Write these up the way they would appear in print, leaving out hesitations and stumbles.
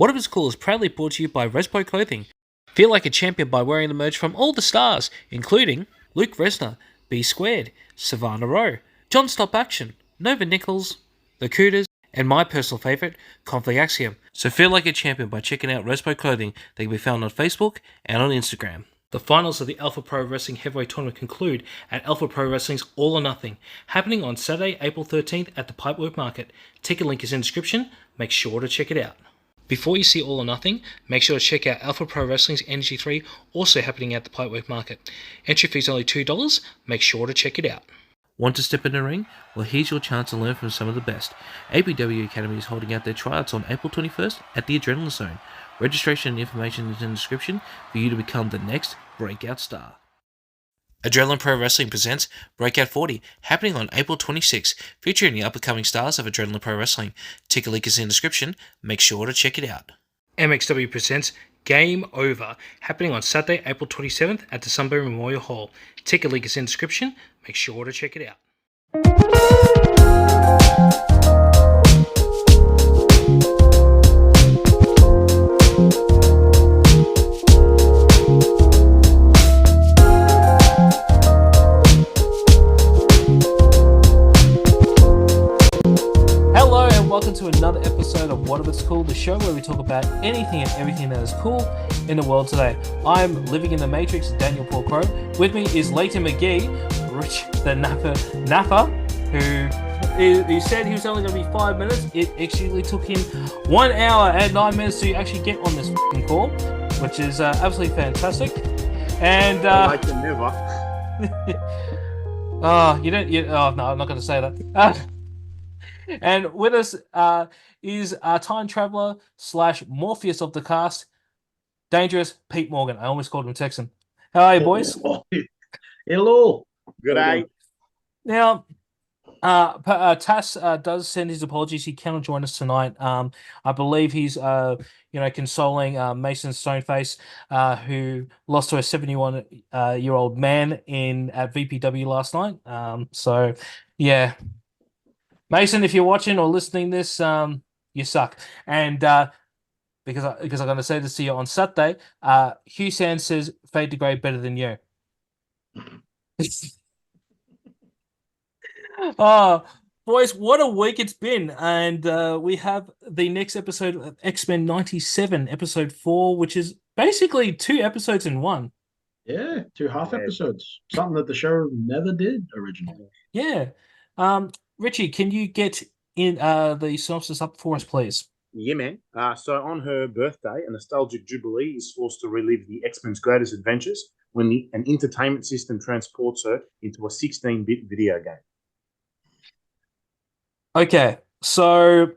What If It's Cool is proudly brought to you by Respo Clothing. Feel like a champion by wearing the merch from all the stars, including Luke Resner, B Squared, Savannah Rowe, John Stop Action, Nova Nichols, The Cooters, and my personal favourite, Conflict Axiom. So feel like a champion by checking out Respo Clothing. They can be found on Facebook and on Instagram. The finals of the Alpha Pro Wrestling Heavyweight Tournament conclude at Alpha Pro Wrestling's All or Nothing, happening on Saturday, April 13th at the Pipework Market. Ticket link is in the description. Make sure to check it out. Before you see All or Nothing, make sure to check out Alpha Pro Wrestling's Energy 3, also happening at the Pipework Market. Entry fee is only $2. Make sure to check it out. Want to step in the ring? Well, here's your chance to learn from some of the best. APW Academy is holding out their tryouts on April 21st at the Adrenaline Zone. Registration and information is in the description for you to become the next breakout star. Adrenaline Pro Wrestling presents Breakout 40, happening on April 26, featuring the up-and-coming stars of Adrenaline Pro Wrestling. Ticket link is in the description. Make sure to check it out. MXW presents Game Over, happening on Saturday, April 27th at the Sunbury Memorial Hall. Ticket link is in the description. Make sure to check it out. Welcome to another episode of What If It's Cool, the show where we talk about anything and everything that is cool in the world today. I'm living in the Matrix, Daniel-Paul Crowe. With me is Leighton McGee, Richard Naffa, who said he was only going to be 5 minutes. It actually took him 1 hour and 9 minutes to actually get on this call, which is absolutely fantastic. And like you never. no, I'm not going to say that. And with us is our time traveler / Morpheus of the cast, Dangerous Pete Morgan. I almost called him Texan. How are you, boys? Hello. Good day. Now, Tass does send his apologies. He cannot join us tonight. I believe he's, consoling Mason Stoneface, who lost to a 71-year-old man at VPW last night. So, yeah. Mason, if you're watching or listening this, you suck. And because I'm going to say this to you on Saturday, Hugh Sands says Fade to Grey better than you. Boys, what a week it's been. And we have the next episode of X-Men 97, episode 4, which is basically 2 episodes in one. Yeah, 2 half episodes. Something that the show never did originally. Yeah. Richie, can you get in the synopsis up for us, please? Yeah, man. So on her birthday, a nostalgic Jubilee is forced to relive the X-Men's greatest adventures when an entertainment system transports her into a 16-bit video game. Okay, so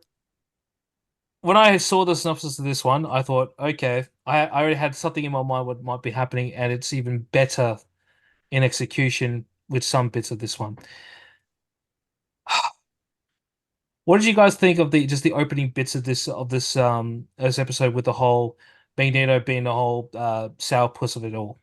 when I saw the synopsis of this one, I thought, okay, I already had something in my mind what might be happening, and it's even better in execution with some bits of this one. What did you guys think of the opening bits of this episode with the whole Magneto being the whole sourpuss of it all?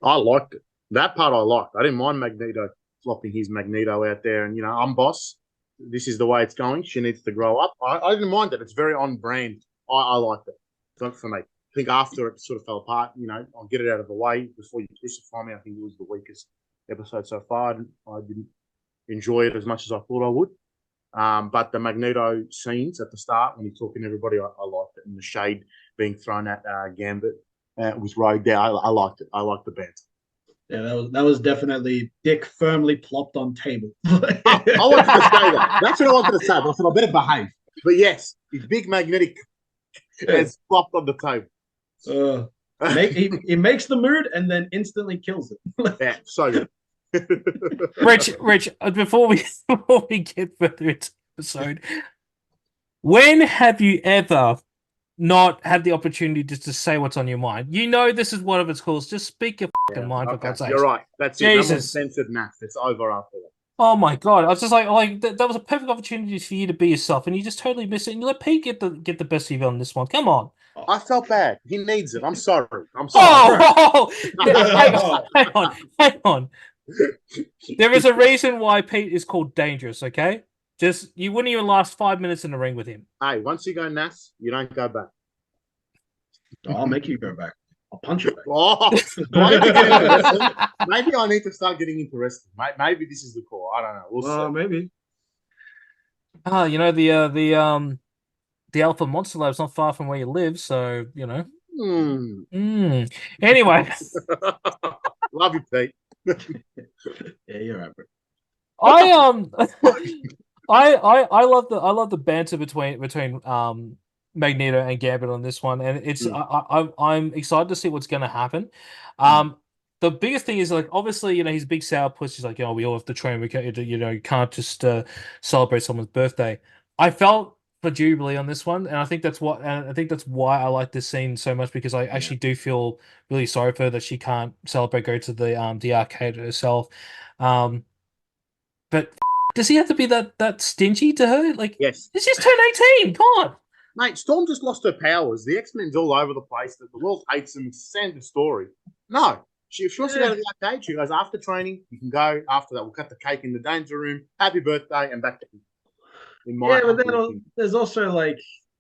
I liked it. That part I liked. I didn't mind Magneto flopping his Magneto out there and, I'm boss. This is the way it's going. She needs to grow up. I didn't mind it. It's very on brand. I liked it. Not for me. I think after it sort of fell apart, I'll get it out of the way before you crucify me. I think it was the weakest episode so far. I didn't enjoy it as much as I thought I would. But the Magneto scenes at the start when he's talking to everybody, I liked it. And the shade being thrown at Gambit was Rogue there. I liked it. I liked the banter. Yeah, that was definitely dick firmly plopped on table. I wanted to say that. That's what I wanted to say. But I said I better behave. But yes, his big magnetic is plopped on the table. He makes the mood and then instantly kills it. Yeah, so good. Rich, before we get further into the episode, when have you ever not had the opportunity just to say what's on your mind? This is What If It's Cool. Just speak your fucking mind, for God's sake. You're right. That's Jesus. it. No more censored naff. It's over after that. Oh my God! I was just like that was a perfect opportunity for you to be yourself, and you just totally miss it. And you let Pete get the best of you on this one. Come on. I felt bad. He needs it. I'm sorry. Oh, hang on. There is a reason why Pete is called Dangerous, okay? You wouldn't even last 5 minutes in the ring with him. Hey, once you go naff, you don't go back. I'll make you go back. I'll punch you back. Oh, do I need to get into wrestling? Maybe I need to start getting into wrestling. Maybe this is the call. I don't know. We'll see. Maybe. You know, the Alpha Monster Lab's not far from where you live, so you know. Anyway, Love you, Pete. Yeah, you're right, bro. I love the banter between Magneto and Gambit on this one, and it's I'm excited to see what's going to happen. The biggest thing is, like, obviously, you know, he's a big sourpuss. He's like, we all have to train. We can't, you know, you can't just celebrate someone's birthday. I felt for Jubilee on this one, and I think that's why I like this scene so much, because I actually do feel really sorry for her that she can't celebrate, go to the arcade herself. But does he have to be that stingy to her? Like, yes, it's just turned 18. Come on, mate. Storm just lost her powers. The X-Men's all over the place. The world hates them. It's a standard story. No, if she wants to go to the arcade, she goes after training. You can go after that. We'll cut the cake in the danger room. Happy birthday, and back to him. But then there's also, like,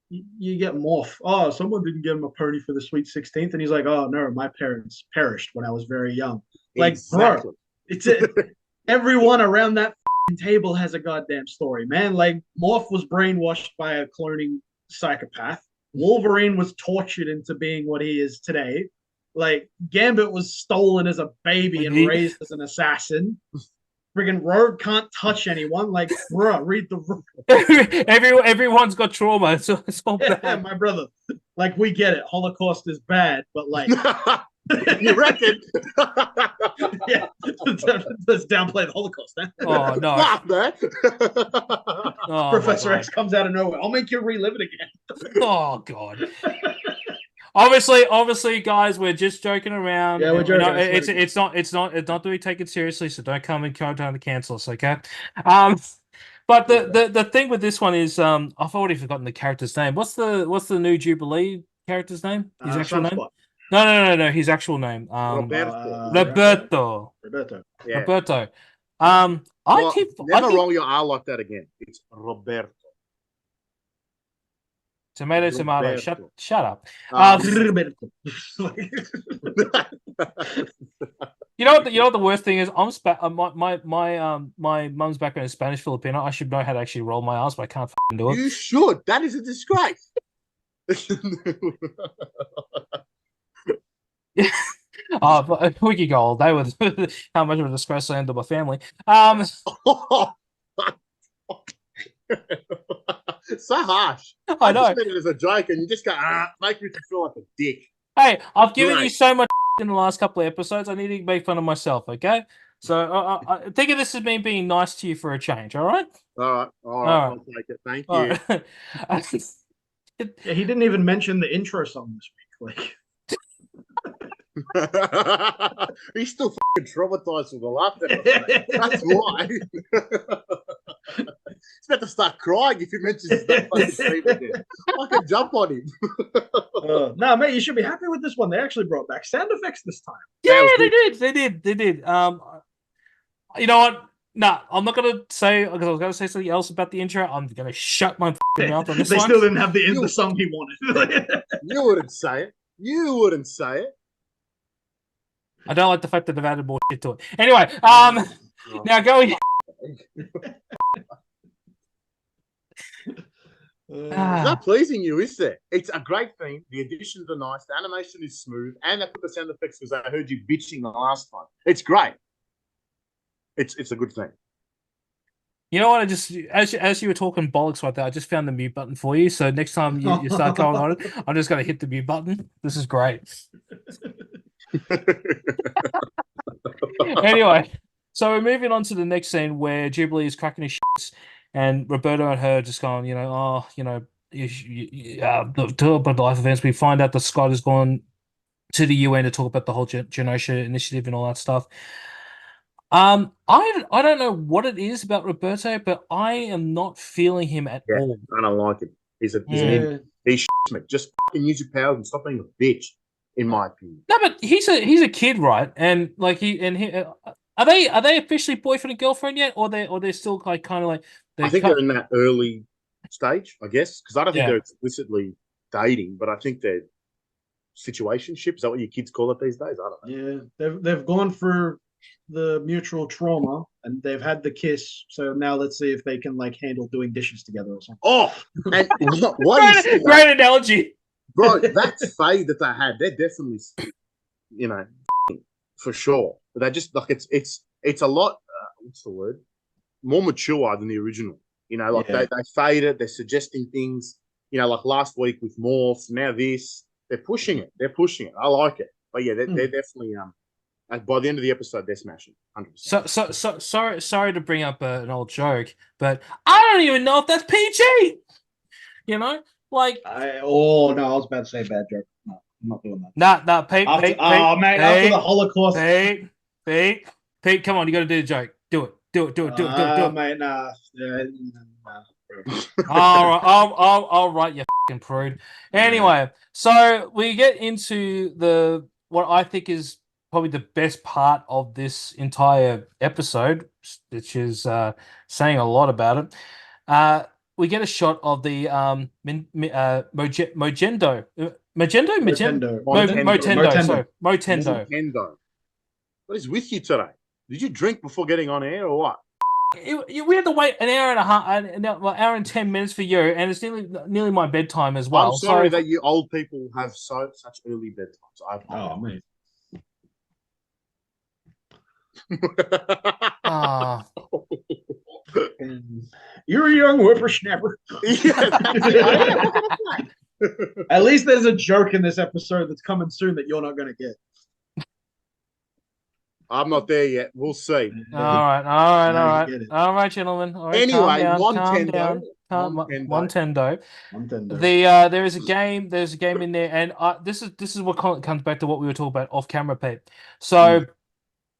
you get Morph. Oh, someone didn't give him a pony for the Sweet 16th, and he's like, oh no, my parents perished when I was very young. Like, exactly. Bro, everyone around that table has a goddamn story, man. Like, Morph was brainwashed by a cloning psychopath. Wolverine was tortured into being what he is today. Like, Gambit was stolen as a baby and raised as an assassin. Friggin' Rogue can't touch anyone. Like, bro, read the everyone's got trauma. So it's all bad. Yeah, my brother. Like, we get it. Holocaust is bad, but like, you reckon? Yeah, let's downplay the Holocaust. Then. Oh no! Laugh, man. Professor X comes out of nowhere. I'll make you relive it again. Oh god. Obviously, guys, we're just joking around. Yeah, we're joking. You know, it's not to be taken seriously, so don't come and trying to cancel us, okay? But the thing with this one is, I've already forgotten the character's name. What's the new Jubilee character's name? His actual name? No. His actual name. Roberto. Yeah. Roberto. Never roll your R like that again. It's Roberto. Tomato. Shut up. You know what the worst thing is? My mum's background is Spanish Filipino. I should know how to actually roll my R's, but I can't do it. You should. That is a disgrace. We could go all day with how much of a disgrace I am to my family. So harsh. I know. I just meant it as a joke, and you just go, make me feel like a dick. Hey, I've given you so much in the last couple of episodes. I need to make fun of myself, okay? So I think of this as me being nice to you for a change, all right? All right. I'll take it. Thank you. Right. Yeah, he didn't even mention the intro song this week. Like, he's still fucking traumatized with the laughter. That's why. He's about to start crying if he mentions that fucking scene again. I can jump on him. No, mate, you should be happy with this one. They actually brought back sound effects this time. Yeah, they did. You know what? No, I'm not gonna say, because I was gonna say something else about the intro. I'm gonna shut my mouth on this one. They still didn't have the song he wanted. You wouldn't say it. You wouldn't say it. I don't like the fact that they've added more shit to it. Anyway, now going. Not pleasing you, is there? It's a great theme. The additions are nice. The animation is smooth, and they put the sound effects because I heard you bitching the last time. It's great. It's a good thing. You know what? I just as you were talking bollocks right there, I just found the mute button for you. So next time you start going on it, I'm just gonna hit the mute button. This is great. Anyway, so we're moving on to the next scene where Jubilee is cracking his shits, and Roberto and her just going, the life events. We find out that Scott has gone to the UN to talk about the whole Genosha initiative and all that stuff. I don't know what it is about Roberto, but I am not feeling him at all. I don't like him. He's me. Just fucking use your powers and stop being a bitch. In my opinion. No, but he's a kid, right? And like are they officially boyfriend and girlfriend yet, or they're still like kind of like? I think they're in that early stage, I guess, because I don't think they're explicitly dating, but I think they're situationship. Is that what your kids call it these days? I don't know. Yeah, they've gone for the mutual trauma and they've had the kiss. So now let's see if they can like handle doing dishes together or something. Oh, and why do you say Great analogy, bro? That fade that they had, they're definitely, for sure. But they just like it's a lot. What's the word? More mature than the original. They fade it. They're suggesting things. Like last week with Morph. Now this. They're pushing it. I like it. But yeah, they're definitely by the end of the episode, they're smashing 100%. So sorry to bring up an old joke, but I don't even know if that's PG. Like I was about to say bad joke. No, I'm not doing that. Nah, Pete. After the Holocaust. Pete, come on, you got to do the joke. Do it. Mate, nah. All right, you fucking prude. Anyway, so we get into what I think is probably the best part of this entire episode, which is saying a lot about it. We get a shot of the Motendo. What is with you today? Did you drink before getting on air or what? We had to wait an hour and a half, an hour and 10 minutes for you, and it's nearly my bedtime as well. I'm sorry that you old people have such early bedtimes. Man. You're a young whippersnapper. At least there's a joke in this episode that's coming soon that you're not going to get. I'm not there yet. We'll see. All right, gentlemen. All right, anyway, Montendo. There is a game. There's a game in there, and this is what comes back to what we were talking about off camera, Pete. So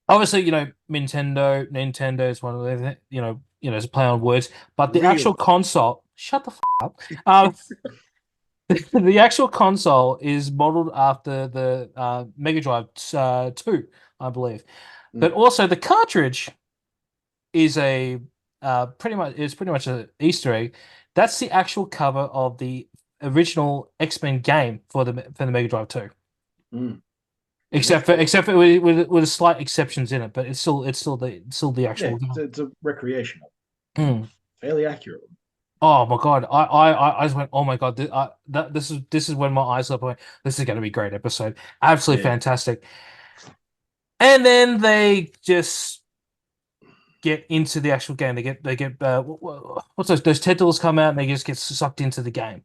obviously, Nintendo is one of the it's a play on words, but the actual console. Shut the up. The actual console is modeled after the Mega Drive 2, I believe, but also the cartridge is pretty much an Easter egg. That's the actual cover of the original X-Men game for the Mega Drive 2. Except for with slight exceptions in it, but it's still the actual. Yeah, it's a recreational. Fairly accurate. Oh my god! I just went. Oh my god! This is when my eyes lit up. This is going to be a great episode. Absolutely fantastic. And then they just get into the actual game. They get what's those tentacles come out and they just get sucked into the game.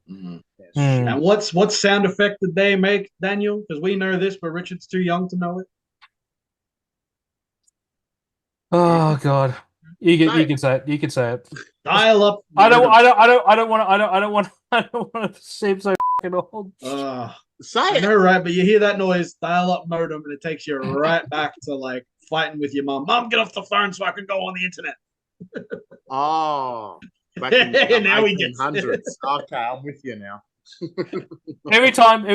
And what sound effect did they make, Daniel? Because we know this, but Richard's too young to know it. Oh god. You can say it. You can say it. Dial up. I don't want to seem so fucking old. Say it. No, right, but you hear that noise, dial up modem, and it takes you right back to like fighting with your mom. Mom, get off the phone so I can go on the internet. Back in the now we get 1800s. Okay, I'm with you now. every time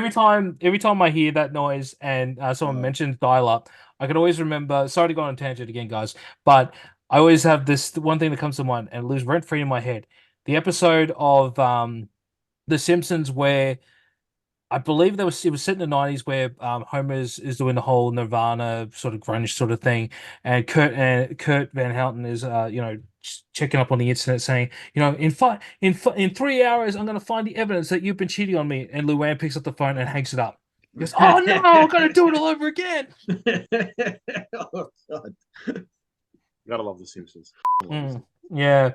I hear that noise and someone mentions dial up, I can always remember. Sorry to go on a tangent again, guys, but I always have this one thing that comes to mind and lives rent free in my head. The episode of The Simpsons where I believe it was set in the 90s where Homer is doing the whole Nirvana sort of grunge sort of thing, and Kurt Van Houten is checking up on the internet saying, in 3 hours I'm going to find the evidence that you've been cheating on me, and Luann picks up the phone and hangs it up. He goes, oh no, I'm going to do it all over again. Oh god. You gotta love The Simpsons. Yeah.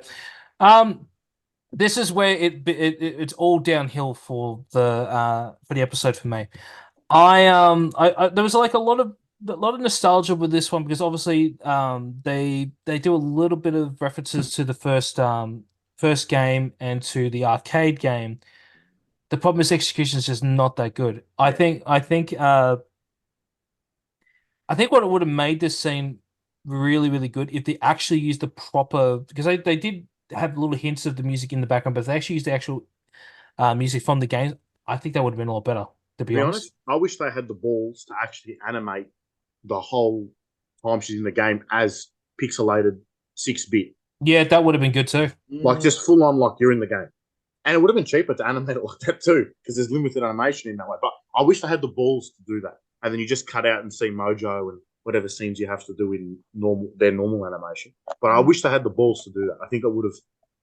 This is where it's all downhill for the episode for me. I there was like a lot of nostalgia with this one because obviously they do a little bit of references to the first game and to the arcade game. The problem is execution is just not that good. I think what it would have made this scene really, really good if they actually used the proper, because they did have little hints of the music in the background, but if they actually used the actual music from the game, I think that would have been a lot better, to be honest. I wish they had the balls to actually animate the whole time she's in the game as pixelated 6-bit. Yeah, that would have been good too. Like just full on, like you're in the game. And it would have been cheaper to animate it like that too, because there's limited animation in that way. But I wish they had the balls to do that, and then you just cut out and see Mojo and whatever scenes you have to do in their normal animation. But I wish they had the balls to do that. I think it would have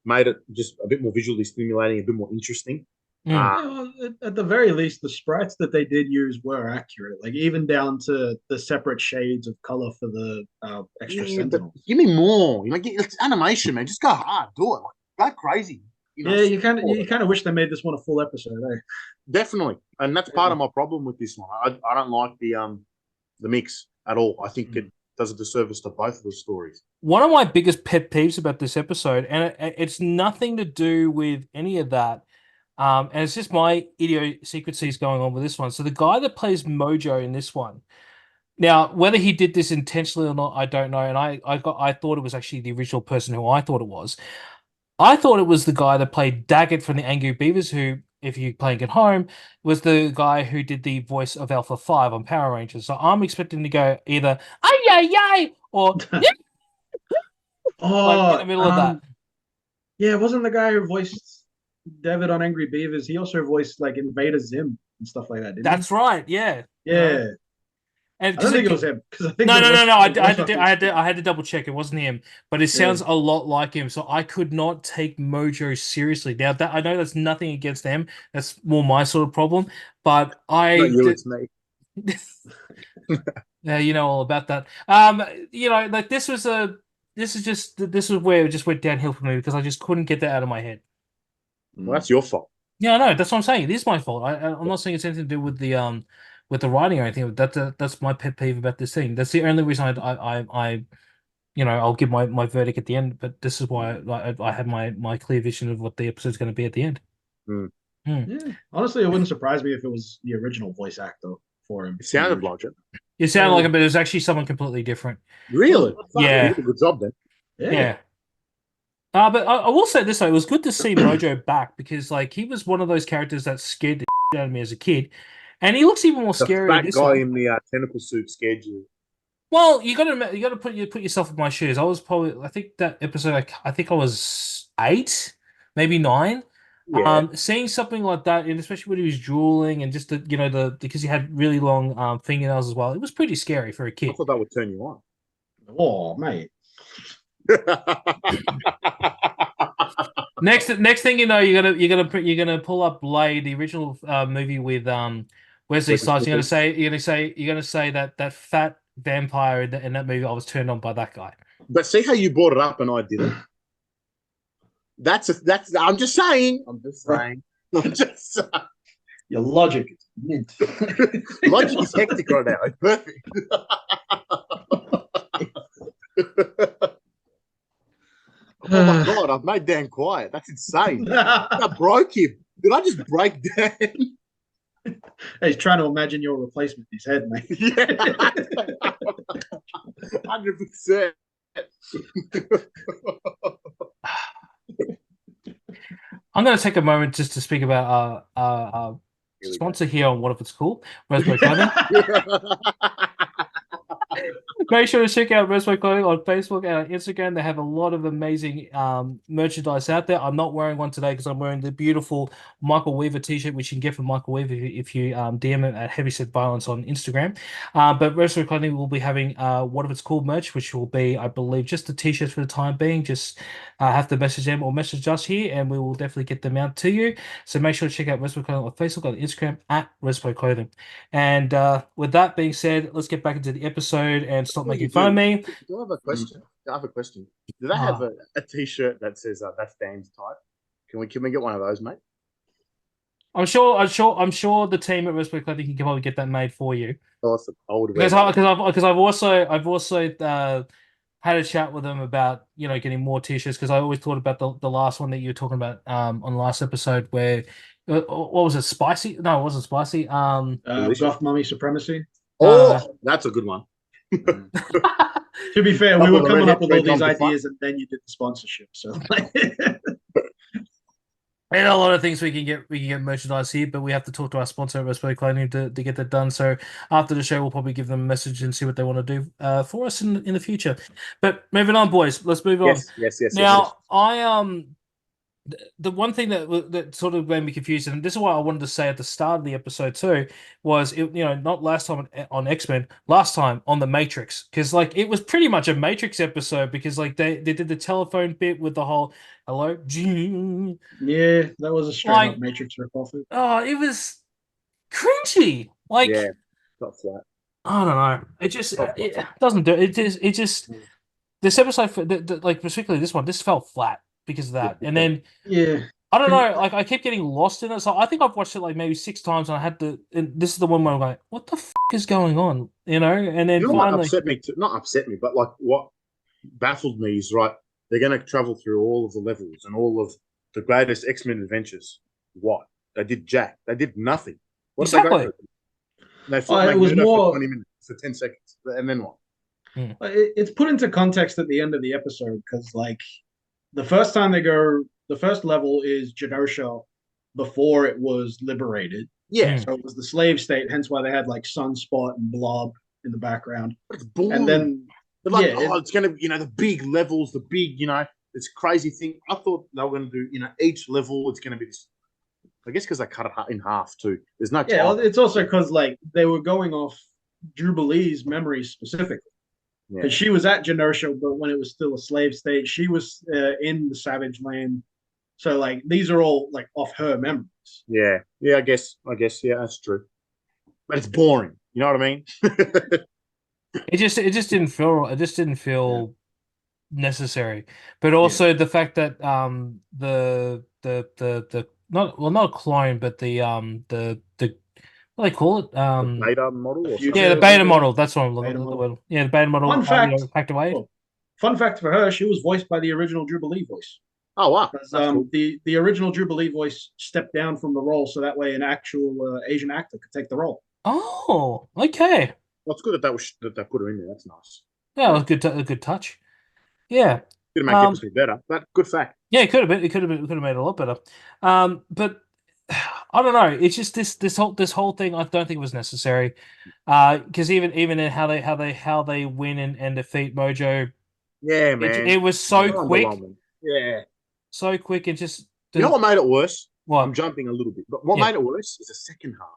made it just a bit more visually stimulating, a bit more interesting. At the very least, the sprites that they did use were accurate, like even down to the separate shades of color for the extra Sentinels. Give me more. It's animation, man. Just go hard, do it. Go crazy. You kind of wish they made this one a full episode, eh? Definitely, and that's part of my problem with this one. I don't like the mix at all. I think it does a disservice to both of the stories. One of my biggest pet peeves about this episode, and it's nothing to do with any of that, and it's just my idiosyncrasies going on with this one. So the guy that plays Mojo in this one, now whether he did this intentionally or not, I don't know. And I thought it was actually the original person who I thought it was. I thought it was the guy that played Daggett from the Angry Beavers, who, if you're playing at home, was the guy who did the voice of Alpha 5 on Power Rangers. So I'm expecting to go either "ay ay ay" or like in the middle of that. Yeah, it wasn't the guy who voiced David on Angry Beavers. He also voiced like Invader Zim and stuff like that. That's right. Yeah. Yeah. And I don't think it was him. I think no. I had to double check. It wasn't him, but it sounds a lot like him. So I could not take Mojo seriously. Now that I know that's nothing against them. That's more my sort of problem. But it's me. Yeah, you know all about that. Like this was where it just went downhill for me because I just couldn't get that out of my head. Well, that's your fault. Yeah, I know. That's what I'm saying. It is my fault. I'm not saying it's anything to do with the writing or anything. That's my pet peeve about this thing. That's the only reason I'll give my verdict at the end. But this is why I have my clear vision of what the episode's going to be at the end. Yeah. Honestly, it wouldn't surprise me if it was the original voice actor for him. It sounded like it. It sounded like it, but it was actually someone completely different. Really? Yeah. You did a good job then. Yeah. But I will say this though, it was good to see Mojo back because like he was one of those characters that scared the shit out of me as a kid. And he looks even more scary. That guy in the tentacle suit scared you. Well, you got to put yourself in my shoes. I was probably, I think that episode, I think I was 8, maybe 9. Yeah. Seeing something like that, and especially when he was drooling, and just because he had really long fingernails as well, it was pretty scary for a kid. I thought that would turn you on. Oh, mate. Next thing you know, you're gonna pull up Blade, the original movie with Wesley Snipes. You're gonna say that fat vampire in that movie. I was turned on by that guy. But see how you brought it up and I didn't. I'm just saying. Your logic is mint. Logic is hectic right now. It's perfect. Oh my god, I've made Dan quiet. That's insane. I broke him. Did I just break Dan? He's trying to imagine your replacement in his head, mate. Yeah. 100%. I'm going to take a moment just to speak about our sponsor here on What If It's Cool, Raspberry Clothing. Make sure to check out Raspberry Clothing on Facebook and on Instagram. They have a lot of amazing merchandise out there. I'm not wearing one today because I'm wearing the beautiful Michael Weaver t-shirt, which you can get from Michael Weaver if you DM him at Heavyset Violence on Instagram. But Raspberry Clothing will be having What If It's Cool merch, which will be, I believe, just the t-shirts for the time being. Just have to message them or message us here, and we will definitely get them out to you. So make sure to check out Raspberry Clothing on Facebook, on Instagram at Raspberry Clothing. And with that being said, let's get back into the episode and stop making fun of me. Do I have a question? Do they have a t-shirt that says that's Dan's type? Can we get one of those, mate? I'm sure the team at Raspberry Clothing can probably get that made for you. Awesome. Because I've also had a chat with them about getting more t-shirts, because I always thought about the last one that you were talking about on the last episode where what was it, spicy? No, it wasn't spicy. Goth Mummy Supremacy. That's a good one. To be fair, we were coming up with all these ideas and then you did the sponsorship. So and a lot of things we can get merchandise here, but we have to talk to our sponsor at Raspberry Clothing to get that done. So after the show, we'll probably give them a message and see what they want to do for us in the future. But moving on, boys, let's move on. Yes. Now, I the one thing that sort of made me confused, and this is what I wanted to say at the start of the episode too, was not last time on X-Men, last time on the Matrix, because like it was pretty much a Matrix episode because like they did the telephone bit with the whole hello. Yeah, that was a straight up Matrix ripoff. Oh, it was cringy. Like Yeah, got flat. I don't know. It just it doesn't do it. It just this episode, like particularly this one, this felt flat because of that. And then I don't know, like I kept getting lost in it. So I think I've watched it like maybe 6 times, and I had to. And this is the one where I'm like, what the f is going on? And then finally, what upset me not upset me, but like what baffled me is right. They're going to travel through all of the levels and all of the greatest X-Men adventures. What they did, Jack? They did nothing. What exactly. did they go through? They fought it was more for 20 minutes, for 10 seconds, and then what? It's put into context at the end of the episode because, like, the first time they go, the first level is Genosha before it was liberated. Yeah. So it was the slave state, hence why they had like Sunspot and Blob in the background. But it's boring. And then, it's going to, the big levels, the big, this crazy thing. I thought they were going to do, each level, it's going to be this. I guess because they cut it in half too. There's no time. Yeah, it's also because like they were going off Jubilee's memories specifically. Because she was at Genosha, but when it was still a slave state, she was in the Savage Land. So like these are all like off her memories. Yeah, I guess, yeah, that's true. But it's boring. You know what I mean? It just didn't feel necessary. But also the fact that the not a clone, but the what do they call it? The beta model? The beta model. That's what I'm looking at. Yeah, the beta model. Fun fact. Packed away. Fun fact for her, she was voiced by the original Jubilee voice. Oh, wow. Cool. The original Jubilee voice stepped down from the role, so that way an actual Asian actor could take the role. Oh, okay. Well, it's good that they put her in there. That's nice. Yeah, it was a good touch. Yeah. Could have made the episode better, but good fact. Yeah, it could have been. It could have made it a lot better. But I don't know. It's just this whole thing. I don't think it was necessary. Because even in how they win and defeat Mojo. Yeah, man. It was so quick. Yeah. So quick and just. You know what made it worse? What? I'm jumping a little bit, but what made it worse is the second half.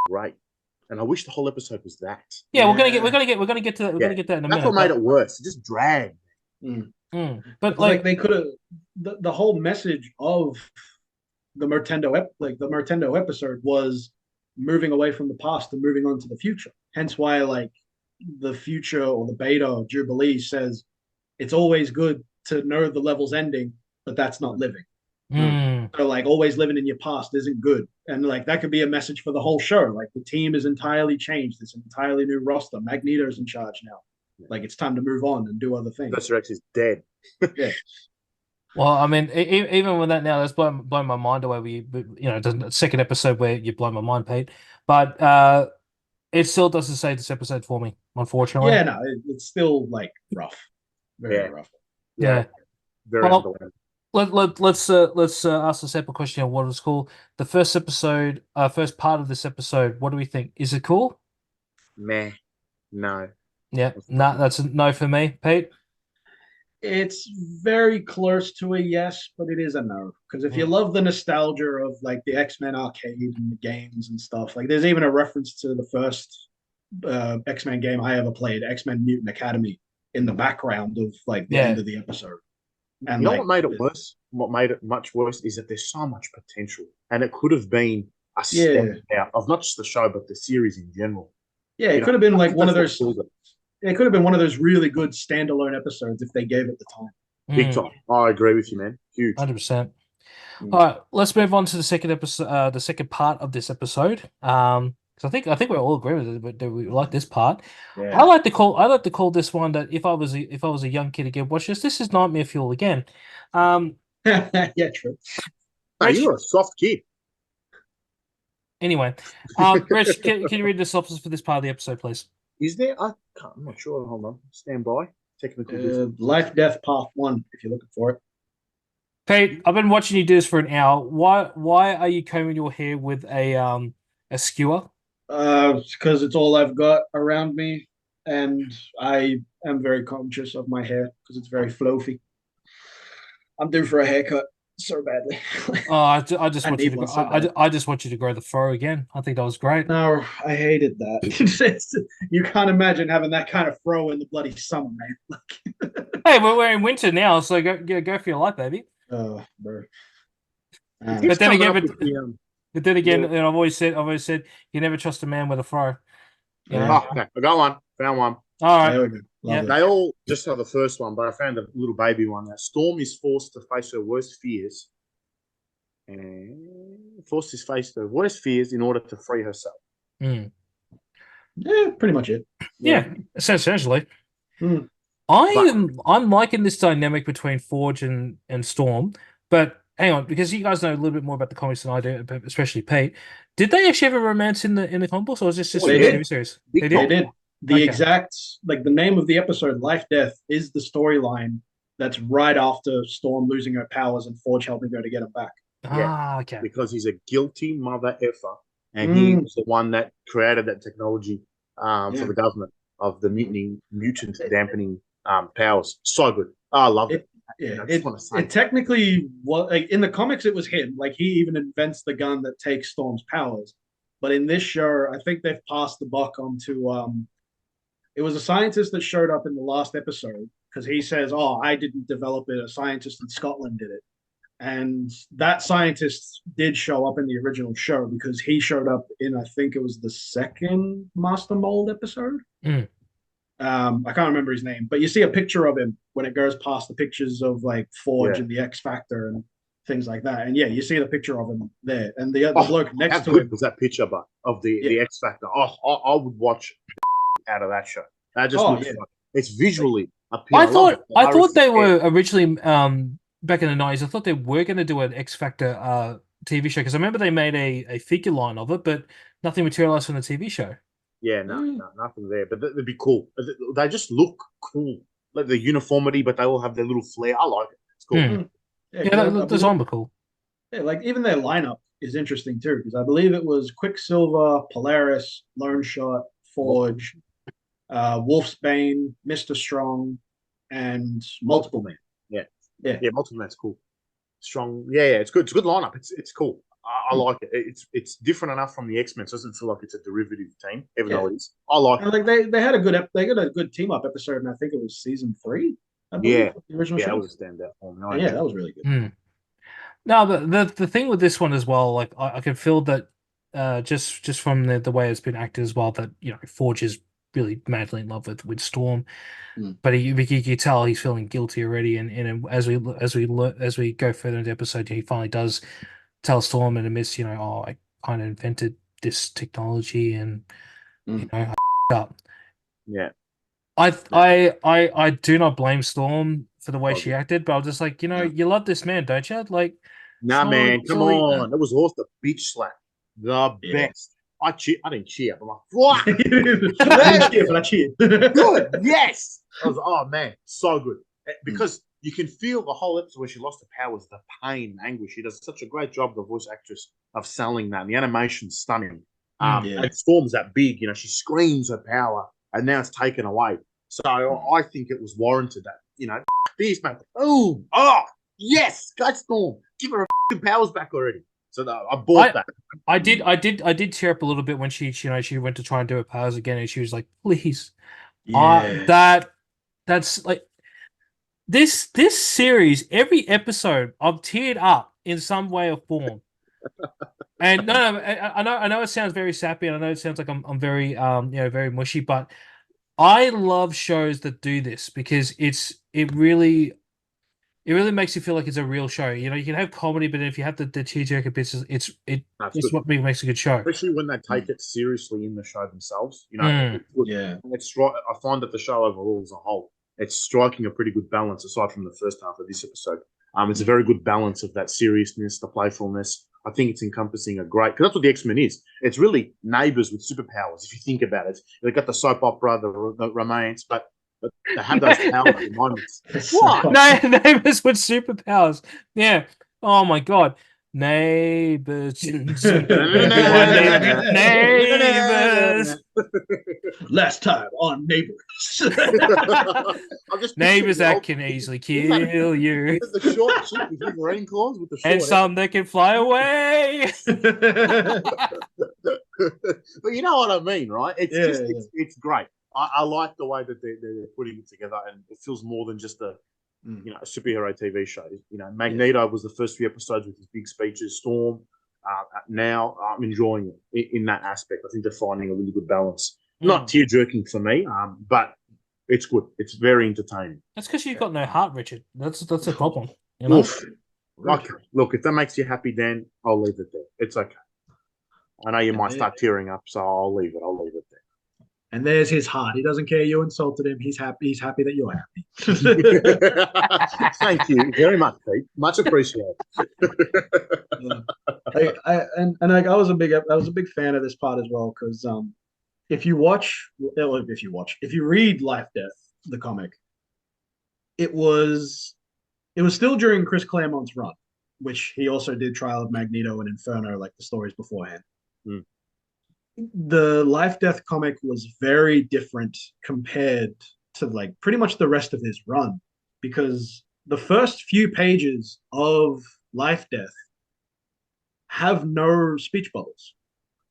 Right. And I wish the whole episode was that. Yeah, we're gonna get to that. We're gonna get that in a minute. That's what made it worse. It just dragged. But like they could have the whole message of the Mertendo episode was moving away from the past and moving on to the future. Hence why like the future or the beta of Jubilee says it's always good to know the level's ending, but that's not living. So like always living in your past isn't good. And like that could be a message for the whole show. Like the team is entirely changed. It's an entirely new roster. Magneto's in charge now. Like it's time to move on and do other things. Professor X is dead. Yeah. Well, I mean, even with that now, that's blown my mind away. The second episode where you blow my mind, Pete. But it still doesn't say this episode for me, unfortunately. Yeah, no, it's still like rough, very rough. Yeah. Very underwhelming. Let's ask the separate question of what it's called. The first episode, first part of this episode. What do we think? Is it cool? Meh. No. Yeah. No, that's a no for me, Pete. It's very close to a yes, but it is a no. Because if you love the nostalgia of like the X-Men arcade and the games and stuff, like there's even a reference to the first X-Men game I ever played, X-Men Mutant Academy, in the background of like the end of the episode. And what made it worse? What made it much worse is that there's so much potential, and it could have been a step out of not just the show but the series in general. Yeah, it could have been like one of those. It could have been one of those really good standalone episodes if they gave it the time. Big time. I agree with you, man. Huge. 100%. All right, let's move on to the second episode, the second part of this episode. Because I think we all agree with it, but we like this part. Yeah. I like to call this one that if I was a young kid again, watch this is nightmare fuel again. Yeah, true. Hey, you're a soft kid. Anyway, Rich, can you read the synopsis for this part of the episode, please? Is there? I'm not sure. Hold on. Stand by. Technical. Life, Death, Part 1, if you're looking for it. Pete, I've been watching you do this for an hour. Why are you combing your hair with a skewer? Because it's all I've got around me, and I am very conscious of my hair because it's very floofy. I'm due for a haircut. so badly. Oh, I just I want you need to one go. so bad. I just want you to grow the fro again. I think that was great. No, I hated that. You can't imagine having that kind of fro in the bloody summer, man. Hey, we're in winter now, so go for your life, baby. Oh, bro. But then again, but then again, Yeah. and I've always said, you never trust a man with a fro. You know? Oh, okay. I got one. Found one. All right. There we go. Yeah. Lovely. They all just have the first one, but I found a little baby one. Now, Storm is forced to face her worst fears. And forced to face her worst fears in order to free herself. Mm. Yeah, pretty much it. Yeah, essentially. Mm. I'm liking this dynamic between Forge and Storm, but hang on, because you guys know a little bit more about the comics than I do, especially Pete. Did they actually have a romance in the comic books, or was this just They a did. TV series? They did. The Okay. exact, like the name of the episode, Life Death, is the storyline that's right after Storm losing her powers and Forge helping her to get them back. Ah, okay. Because he's a guilty mother effer, and he was the one that created that technology for the government of the mutant dampening powers. So good. Oh, I love it. Yeah, I just want to say it technically was like in the comics it was him. Like he even invents the gun that takes Storm's powers. But in this show, I think they've passed the buck on to it was a scientist that showed up in the last episode because he says, "Oh, I didn't develop it. A scientist in Scotland did it." And that scientist did show up in the original show because he showed up in, I think it was the second Master Mold episode. Mm. I can't remember his name, but you see a picture of him when it goes past the pictures of like Forge and the X Factor and things like that. And yeah, you see the picture of him there. And the bloke next to him was that picture, but of the X Factor. Oh, I would watch out of that show. That just looks fun. It's visually appealing. I thought they were originally back in the 90s. I thought they were going to do an X Factor TV show because I remember they made a figure line of it, but nothing materialized from the TV show. Yeah, no, nothing there. But they'd be cool. They just look cool, like the uniformity, but they all have their little flair. I like it. It's cool. Yeah, the design were cool. Yeah, like even their lineup is interesting too because I believe it was Quicksilver, Polaris, Lone Shot, Forge, Wolfsbane, Mr. Strong, and Multiple Man. Yeah, Multiple Man's cool. Strong. Yeah, it's good. It's a good lineup. It's cool. I like it. It's different enough from the X-Men. So it doesn't feel like it's a derivative team, even though it is. I like it. Like they had a good team up episode, and I think it was season 3. I believe, the original show. That was a standout for me. Yeah, that was really good. No, the thing with this one as well, like I can feel that just from the way it's been acted as well, that Forge is really madly in love with Storm, but you can tell he's feeling guilty already, and as we go further into the episode, he finally does tell Storm and admits, I kind of invented this technology, and I up. Yeah. I do not blame Storm for the way she acted, but I was just like, you love this man, don't you? Like, nah, Storm, man, come on. That was off the bitch slap. The best. I didn't cheer. I'm like, what? I didn't cheer, but I cheered. Good. Yes. I was, oh man, so good. Because you can feel the whole episode where she lost her powers, the pain, anguish. She does such a great job, the voice actress, of selling that. And the animation's stunning. And Storm's that big, she screams her power, and now it's taken away. So I think it was warranted that, this, man. Oh, yes, go Storm. Give her her powers back already. So I bought that. I did tear up a little bit when she went to try and do her powers again, and she was like, please. That's like this series, every episode I've teared up in some way or form. And no, I know it sounds very sappy, and I know it sounds like I'm very very mushy, but I love shows that do this because it really makes you feel like it's a real show. You can have comedy, but if you have the tearjerker bits, it's what makes a good show. Especially when they take it seriously in the show themselves. It's right. I find that the show overall as a whole, it's striking a pretty good balance. Aside from the first half of this episode, it's a very good balance of that seriousness, the playfulness. I think it's encompassing because that's what the X-Men is. It's really neighbors with superpowers. If you think about it, they've got the soap opera, the romance, but they have those powers in moments. What? Neighbors with superpowers. Yeah. Oh my god. Neighbors. Neighbors. Last time on Neighbors. I'm just Neighbors picturing that old- can easily Isn't that- kill you. With the short chick with his rain claws with the short And some that can fly away. hair. But you know what I mean, right? It's great. I like the way that they're putting it together, and it feels more than just a a superhero TV show. Magneto was the first few episodes with his big speeches. Storm. Now I'm enjoying it in that aspect. I think they're finding a really good balance. Not tear jerking for me, but it's good. It's very entertaining. That's because you've got no heart, Richard. That's the problem. You know? Okay. Look, if that makes you happy, Dan, I'll leave it there. It's okay. I know you might start tearing up, so I'll leave it. I'll leave it there. And there's his heart. He doesn't care you insulted him. He's happy. He's happy that you're happy. Thank you very much, Pete. Much appreciated. I was a big fan of this part as well because if you read Life Death, the comic, it was still during Chris Claremont's run, which he also did Trial of Magneto and Inferno, like the stories beforehand. The Life Death comic was very different compared to like pretty much the rest of his run, because the first few pages of Life Death have no speech bubbles.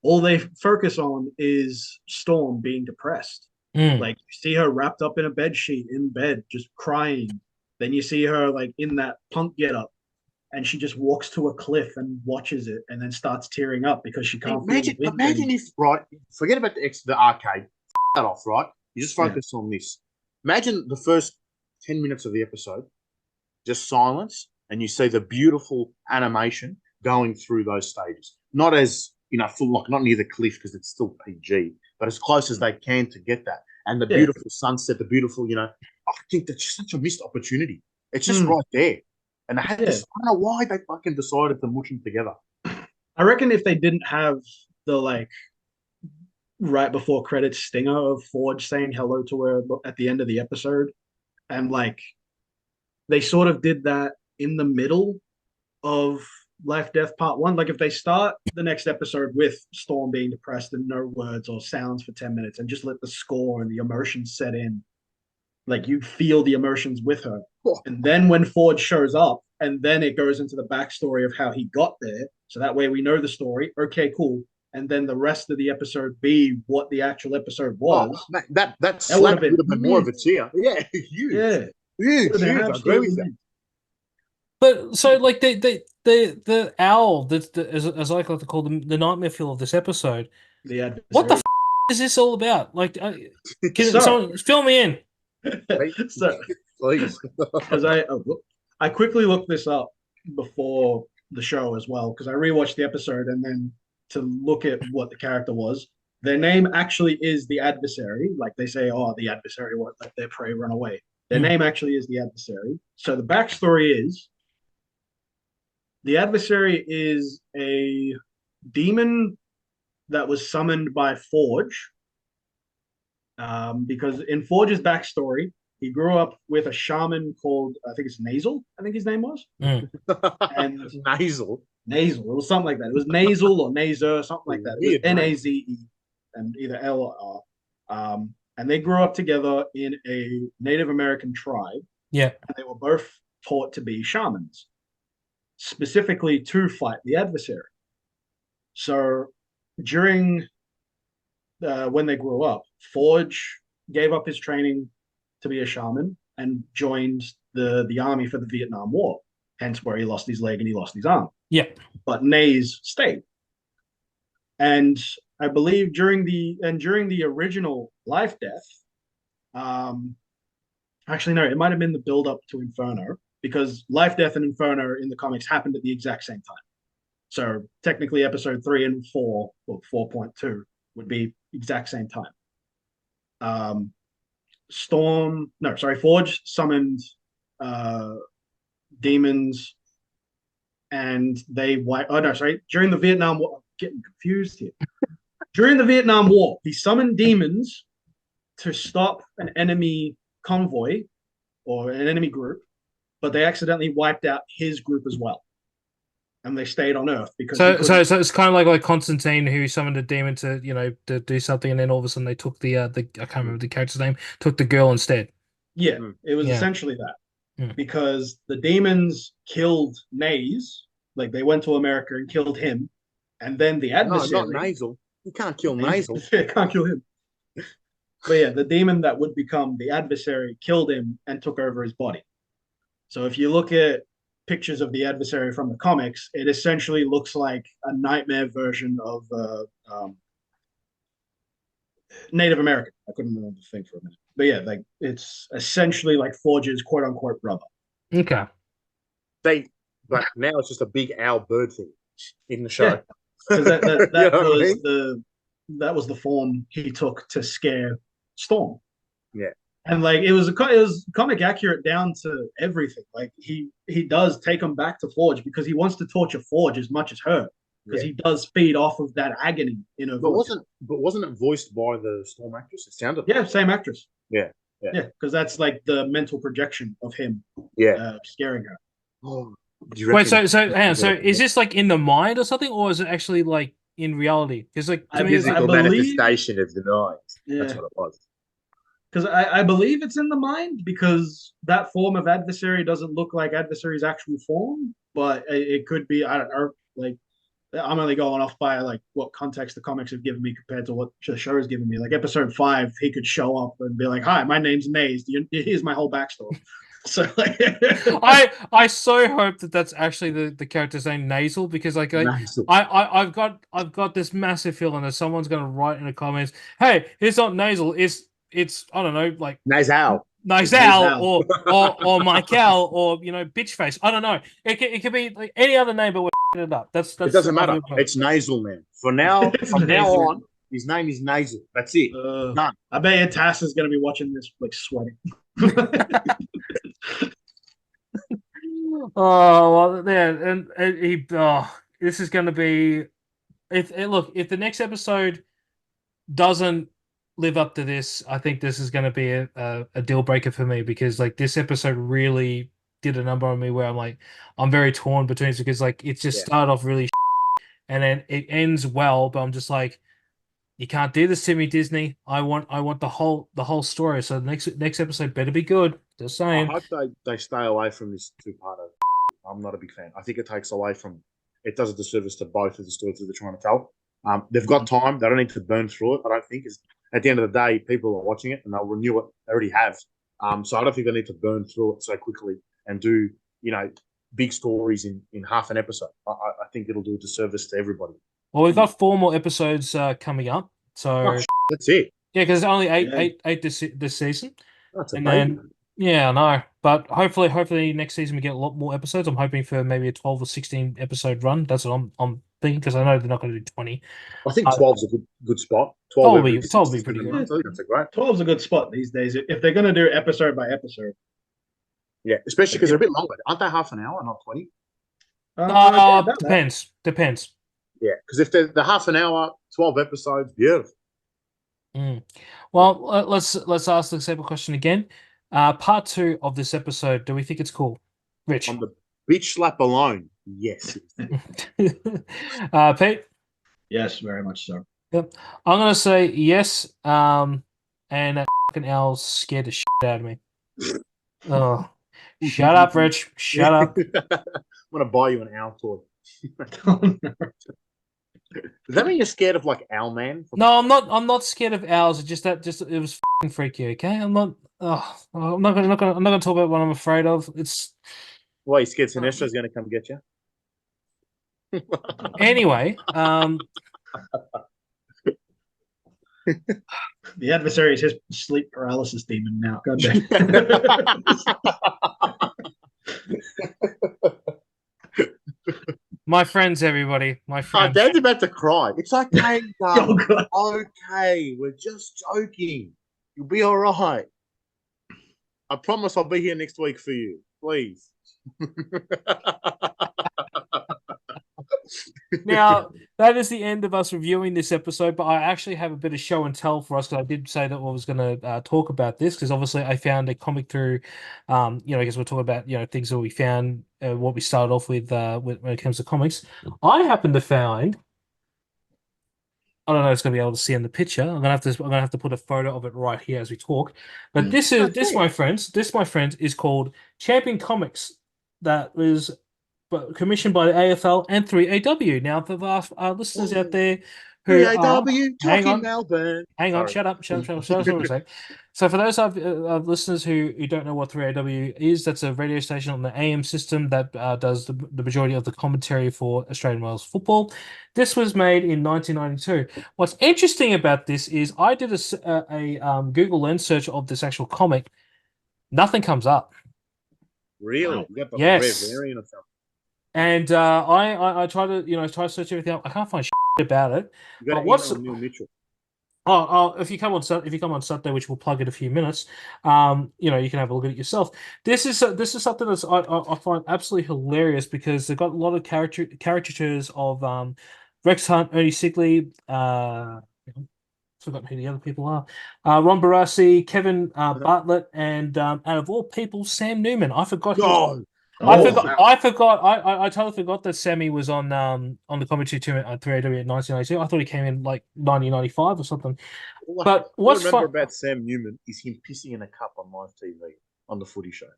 All they focus on is Storm being depressed. Like you see her wrapped up in a bed sheet in bed, just crying. Then you see her like in that punk getup, and she just walks to a cliff and watches it, and then starts tearing up because she can't. Imagine if forget about the arcade, that off, right? You just focus on this. Imagine the first 10 minutes of the episode, just silence, and you see the beautiful animation going through those stages. Not as full, like not near the cliff because it's still PG, but as close as they can to get that. And the beautiful sunset, the beautiful, I think that's just such a missed opportunity. It's just right there. And they had this, I don't know why they fucking decided to mush them together. I reckon if they didn't have the like right before credits stinger of Forge saying hello to her at the end of the episode, and like they sort of did that in the middle of Life Death Part 1. Like if they start the next episode with Storm being depressed and no words or sounds for 10 minutes and just let the score and the emotions set in, like you feel the emotions with her. And then when Forge shows up, and then it goes into the backstory of how he got there, so that way we know the story. Okay, cool. And then the rest of the episode be what the actual episode was. That would have been more of a cheer. Yeah, huge. Yeah, huge. I agree with that. But so like the owl, as I like to call the nightmare fuel of this episode. What the is this all about? Like, can someone fill me in? So, please, because I quickly looked this up before the show as well, because I rewatched the episode and then to look at what the character was. Their name actually is the Adversary. Like they say, the Adversary won't let their prey run away. Their name actually is the Adversary. So the backstory is the Adversary is a demon that was summoned by Forge. Because in Forge's backstory, he grew up with a shaman called, I think it's Nasal, I think his name was. And Nasal. It was something like that. It was Nasal or Nazer, something like that. It was Naze and either L or R. And they grew up together in a Native American tribe. Yeah. And they were both taught to be shamans, specifically to fight the Adversary. So during when they grew up, Forge gave up his training to be a shaman and joined the army for the Vietnam War, hence where he lost his leg and he lost his arm. Yeah. But Naze stayed. And I believe during the original Life Death, actually no, it might have been the build up to Inferno, because Life Death and Inferno in the comics happened at the exact same time. So technically episode 3 and 4, or 4.2, would be exact same time. Forge summoned demons, and during the Vietnam War, I'm getting confused here. During the Vietnam War, he summoned demons to stop an enemy convoy or an enemy group, but they accidentally wiped out his group as well. and they stayed on Earth because so it's kind of like Constantine, who summoned a demon to to do something, and then all of a sudden they took the I can't remember the character's name, took the girl instead. Yeah, it was essentially that because the demons killed Naze, like they went to America and killed him, and then the adversary. No, not Nasal. You can't kill Nasal. Can't kill him. But yeah, the demon that would become the adversary killed him and took over his body. So if you look at pictures of the adversary from the comics, it essentially looks like a nightmare version of Native American. I couldn't remember the thing for a minute. But yeah, like it's essentially like Forge's quote unquote brother. Okay. But now it's just a big owl bird thing in the show. Because that was the form he took to scare Storm. Yeah. And like it was comic accurate down to everything. Like he does take him back to Forge because he wants to torture Forge as much as her, because he does feed off of that agony in her voice. Wasn't it voiced by the Storm actress? It sounded same actress. Yeah, because that's like the mental projection of him. Scaring her. Oh, wait, so hang on, so is this like in the mind or something, or is it actually like in reality? Because like to me, it's physical manifestation of the mind. Yeah. That's what it was. Because I believe it's in the mind, because that form of adversary doesn't look like adversary's actual form, but it could be. I don't know. Like I'm only going off by like what context the comics have given me compared to what the show has given me. Like episode 5, he could show up and be like, "Hi, my name's Naze. Here's my whole backstory." So like, I so hope that that's actually the character's name, Nasal, because like I've got this massive feeling that someone's gonna write in the comments, "Hey, it's not Nasal, it's I don't know, like Nasal or Michael or bitch face. I don't know. It could be like any other name, but we're it up. That's it doesn't matter. It's Nasal now. From now on, his name is Nasal. That's it. None. I bet your Tass is gonna be watching this like sweating. Oh well, yeah, and this is going to be if the next episode doesn't live up to this, I think this is going to be a deal breaker for me, because like this episode really did a number on me where I'm very torn between it, because like it just started off really and then it ends well, but I'm just like, you can't do this to me, Disney. I want the whole story. So the next episode better be good. Just saying. I hope they stay away from this two-parter. I'm not a big fan. I think it takes away from. It does a disservice to both of the stories that they're trying to tell. They've got time. They don't need to burn through it. I don't think. At the end of the day, people are watching it and they'll renew it. They already have. So I don't think they need to burn through it so quickly and do big stories in half an episode. I think it'll do a disservice to everybody. Well, we've got 4 more episodes coming up, so that's it. Yeah, because there's only eight this season. That's and then I know, but hopefully next season we get a lot more episodes. I'm hoping for maybe a 12 or 16 episode run. That's what I'm thinking, because I know they're not going to do 20. I think 12's a good spot. 12 will be pretty good. That's a great. 12's a good spot these days if they're going to do episode by episode. Yeah, especially because they're a bit longer. Aren't they half an hour, not 20? Depends. Yeah, because if they're half an hour, 12 episodes, beautiful. Well, let's ask the same question again. Part 2 of this episode. Do we think it's cool, Rich? On the bitch slap alone, yes. Pete? Yes, very much so. Yep. I'm gonna say yes. And that fucking owl scared the shit out of me. Oh, shut up, Rich. Shut up. I'm gonna buy you an owl toy. Does that mean you're scared of like Owlman? No, I'm not scared of owls. It's just it was fucking freaky. Okay, I'm not gonna talk about what I'm afraid of. It's. Well, you scared Sinestro's gonna come get you. Anyway, the adversary is his sleep paralysis demon now. God damn. My friends, everybody. My friends. Dad's about to cry. It's okay, okay. We're just joking. You'll be all right. I promise I'll be here next week for you. Please. Now, that is the end of us reviewing this episode, but I actually have a bit of show and tell for us because I did say that I was going to talk about this because obviously I found a comic through, I guess we're talking about, things that we found, what we started off with when it comes to comics. I happen to find, I don't know if it's going to be able to see in the picture. I'm gonna have to put a photo of it right here as we talk. But my friends, is called Champion Comics. That was commissioned by the AFL and 3AW. Now, for our listeners out there who 3AW, talking Melbourne. Hang on, shut up a sec. So for those of listeners who don't know what 3AW is, that's a radio station on the AM system that does the majority of the commentary for Australian Wales football. This was made in 1992. What's interesting about this is I did a Google Lens search of this actual comic. Nothing comes up. Really? You got the Yes. rare variant of something. And I try to search everything up. I can't find shit about it. You got But what's Neil Mitchell. if you come on Saturday, which we'll plug in a few minutes, you can have a look at it yourself. This is something that's I find absolutely hilarious because they've got a lot of caricatures of Rex Hunt, Ernie Sigley, forgotten who the other people are, Ron Barassi, Kevin Bartlett, and out of all people, Sam Newman. I forgot. I totally forgot that Sammy was on the commentary team at 3AW in 1992. I thought he came in like 1995 or something. But what's what I remember about Sam Newman is him pissing in a cup on live TV on the footy show.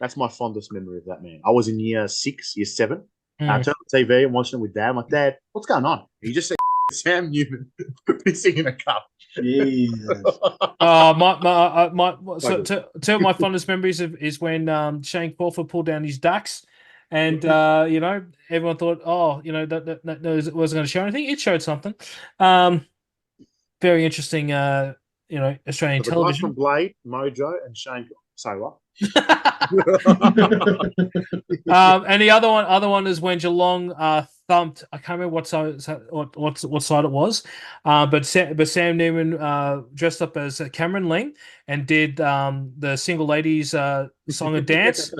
That's my fondest memory of that man. I was in year 6, year 7. I turned on the TV and watching it with Dad. I'm like, Dad, what's going on? He just said Sam Newman pissing in a cup. Jesus. Two of my fondest memories is when Shane Crawford pulled down his ducks, and everyone thought, that wasn't going to show anything. It showed something. Very interesting. Australian the television. guys from Blade, Mojo, and Shane. Say what? And the other one is when Geelong thumped. I can't remember what side it was, but Sam Newman dressed up as Cameron Ling and did the Single Ladies song and dance,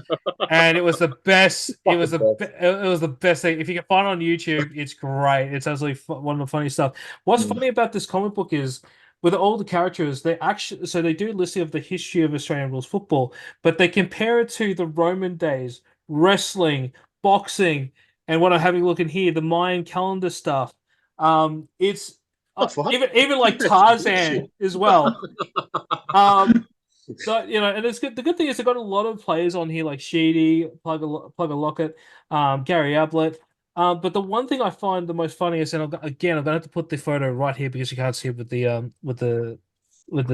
and it was the best. It was the best thing. If you can find it on YouTube, it's great. It's absolutely one of the funny stuff. What's funny about this comic book is, with all the characters, they do a listing of the history of Australian rules football, but they compare it to the Roman days, wrestling, boxing, and what I'm having a look in here, the Mayan calendar stuff. It's even like Tarzan as well. So and it's good. The good thing is they've got a lot of players on here like Sheedy, Plug a Locket, Gary Ablett. But the one thing I find the most funniest, and I'm going to have to put the photo right here because you can't see it with the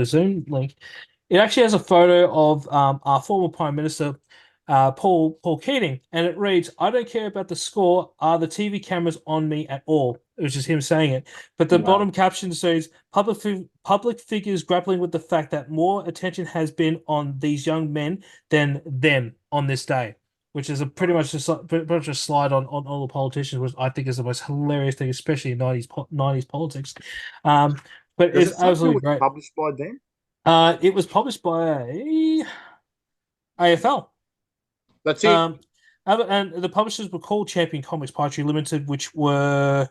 Zoom link. It actually has a photo of our former Prime Minister, Paul Keating, and it reads, "I don't care about the score. Are the TV cameras on me at all?" It was just him saying it. But the bottom caption says, "Public figures grappling with the fact that more attention has been on these young men than them on this day." Which is pretty much a slide on all the politicians, which I think is the most hilarious thing, especially in 90s politics. But it's absolutely great. Published by them? It was published by AFL. That's it. And the publishers were called Champion Comics Poetry Limited, which were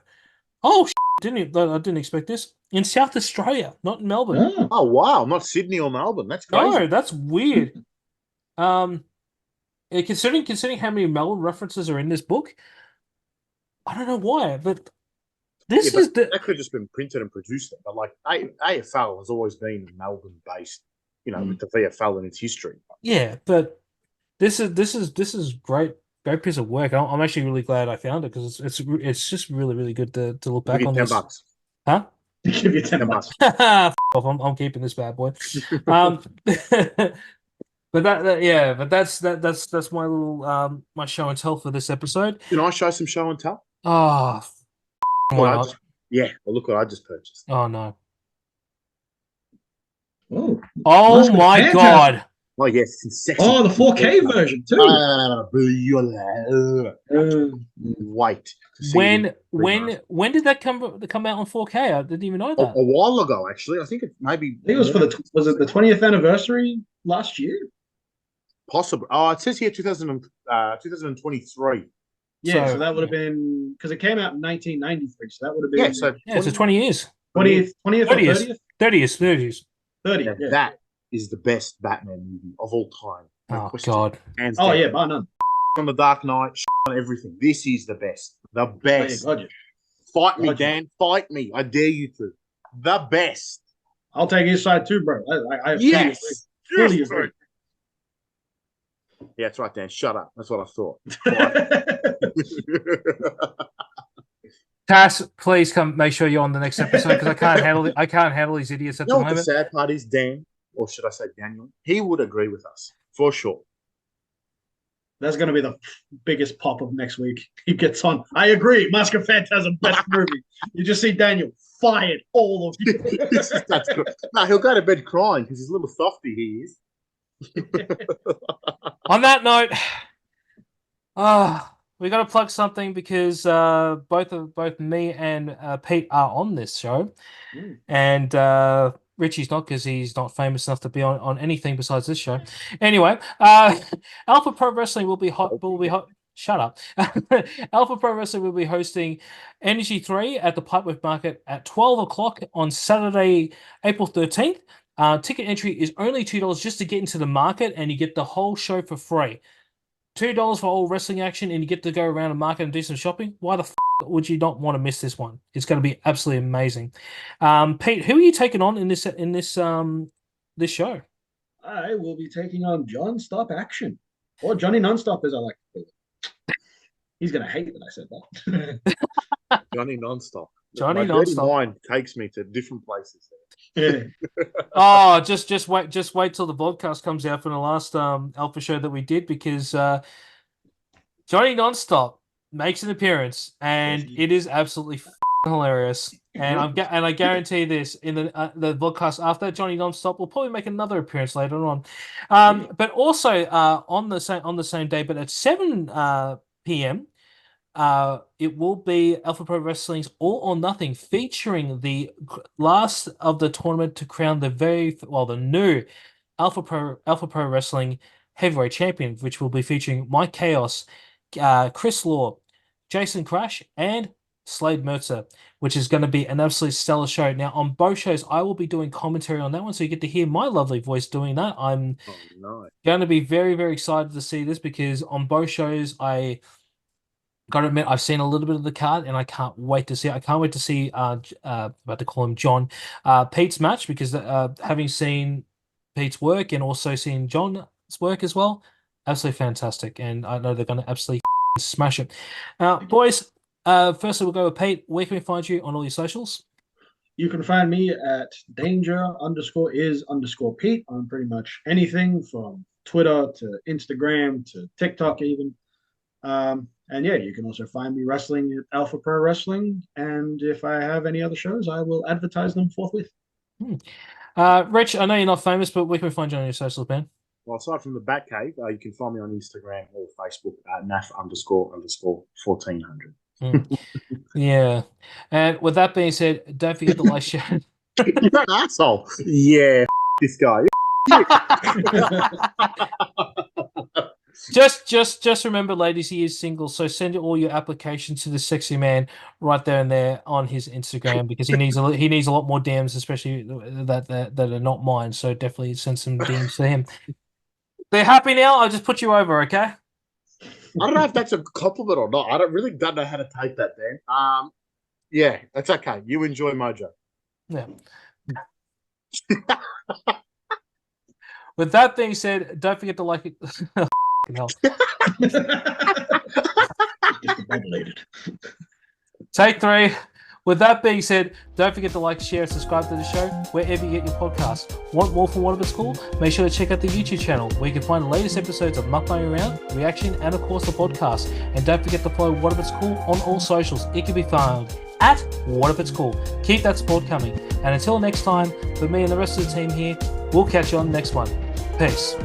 I didn't expect this, in South Australia, not in Melbourne. Oh wow, not Sydney or Melbourne. That's crazy. No, that's weird. Considering how many Melbourne references are in this book, I don't know why, but that could have just been printed and produced. But like AFL has always been Melbourne-based, with the VFL and its history. Yeah, but this is great piece of work. I'm actually really glad I found it because it's just really, really good to look back on this. $10. Huh? Give you $10. I'm keeping this bad boy. But that's my little my show and tell for this episode. Can I show some show and tell? Oh, why not? Well, look what I just purchased. Oh no! Oh my God! Oh yes, it's sexy. Oh, the 4K version too. White. When did that come out on 4K? I didn't even know that. A while ago, actually. I think it was for was it the 20th anniversary last year? Possible. Oh, it says here 2023. Yeah, so that would have been because it came out in 1993. So that would have been so 20 years. 20th or 30th? 30th. 30. Yeah. That is the best Batman movie of all time. No God. Hands down. Yeah, bar none. On the Dark Knight, on everything. This is the best. The best. Oh, yeah, Fight me, Dan. Fight me. I dare you to. The best. I'll take his side too, bro. I fully agree. Yeah, that's right, Dan. Shut up. That's what I thought. Tass, please come. Make sure you're on the next episode because I can't handle these idiots at the moment. The sad part is Dan, or should I say Daniel? He would agree with us for sure. That's going to be the biggest pop of next week. He gets on. I agree. Mask of Phantasm, best movie. You just see Daniel fired all of you. That's good. No, he'll go to bed crying because he's a little softy. He is. On that note, we got to plug something because both me and Pete are on this show, and Richie's not because he's not famous enough to be on anything besides this show. Anyway, Alpha Pro Wrestling will be Shut up. Alpha Pro Wrestling will be hosting Energy 3 at the Pipework Market at 12 o'clock on Saturday, April 13th. Ticket entry is only $2 just to get into the market, and you get the whole show for free. $2 for all wrestling action, and you get to go around the market and do some shopping. Why the would you not want to miss this one? It's going to be absolutely amazing. Pete, who are you taking on in this show? I will be taking on John Stop Action, or Johnny Nonstop, as I like to call it. He's going to hate that I said that. Johnny Nonstop. Johnny My Nonstop. dirty mind takes me to different places. Yeah. Oh, just wait till the podcast comes out from the last Alpha show that we did, because Johnny Nonstop makes an appearance, and it is absolutely hilarious. And I guarantee this, in the podcast after, Johnny Nonstop will probably make another appearance later on. But also on the same day, but at 7 p.m. It will be Alpha Pro Wrestling's All or Nothing, featuring the last of the tournament to crown the new Alpha Pro Wrestling Heavyweight Champion, which will be featuring Mike Chaos, Chris Law, Jason Crash, and Slade Mertzer, which is going to be an absolutely stellar show. Now, on both shows, I will be doing commentary on that one, so you get to hear my lovely voice doing that. I'm going to be very, very excited to see this, because on both shows, I got to admit, I've seen a little bit of the card, and I can't wait to see it. I can't wait to see, about to call him John, Pete's match, because having seen Pete's work and also seeing John's work as well, absolutely fantastic. And I know they're going to absolutely smash it. Boys, firstly, we'll go with Pete. Where can we find you on all your socials? You can find me at danger_is_Pete on pretty much anything from Twitter to Instagram to TikTok even. And yeah, you can also find me wrestling at Alpha Pro Wrestling. And if I have any other shows, I will advertise them forthwith. Rich, I know you're not famous, but where can we find you on your socials, man? Well, aside from the Batcave, you can find me on Instagram or Facebook at Naffa__1400. Yeah. And with that being said, don't forget to like, share. You're an asshole. Yeah, this guy. Just remember, ladies, he is single, so send all your applications to the sexy man right there and there on his Instagram, because he needs a lot more DMs, especially that are not mine. So definitely send some DMs to him. They're happy now. I'll just put you over, okay? I don't know if that's a compliment or not. I don't know how to take that, Dan. Yeah, that's okay. You enjoy Mojo. Yeah. With that being said, don't forget to like it. Hell. Take 3. With that being said, don't forget to like, share, and subscribe to the show wherever you get your podcast. Want more from What If It's Cool? Make sure to check out the YouTube channel, where you can find the latest episodes of Mukbang Around, Reaction, and of course the podcast. And don't forget to follow What If It's Cool on all socials. It can be found at What If It's Cool. Keep that support coming. And until next time, for me and the rest of the team here, we'll catch you on the next one. Peace.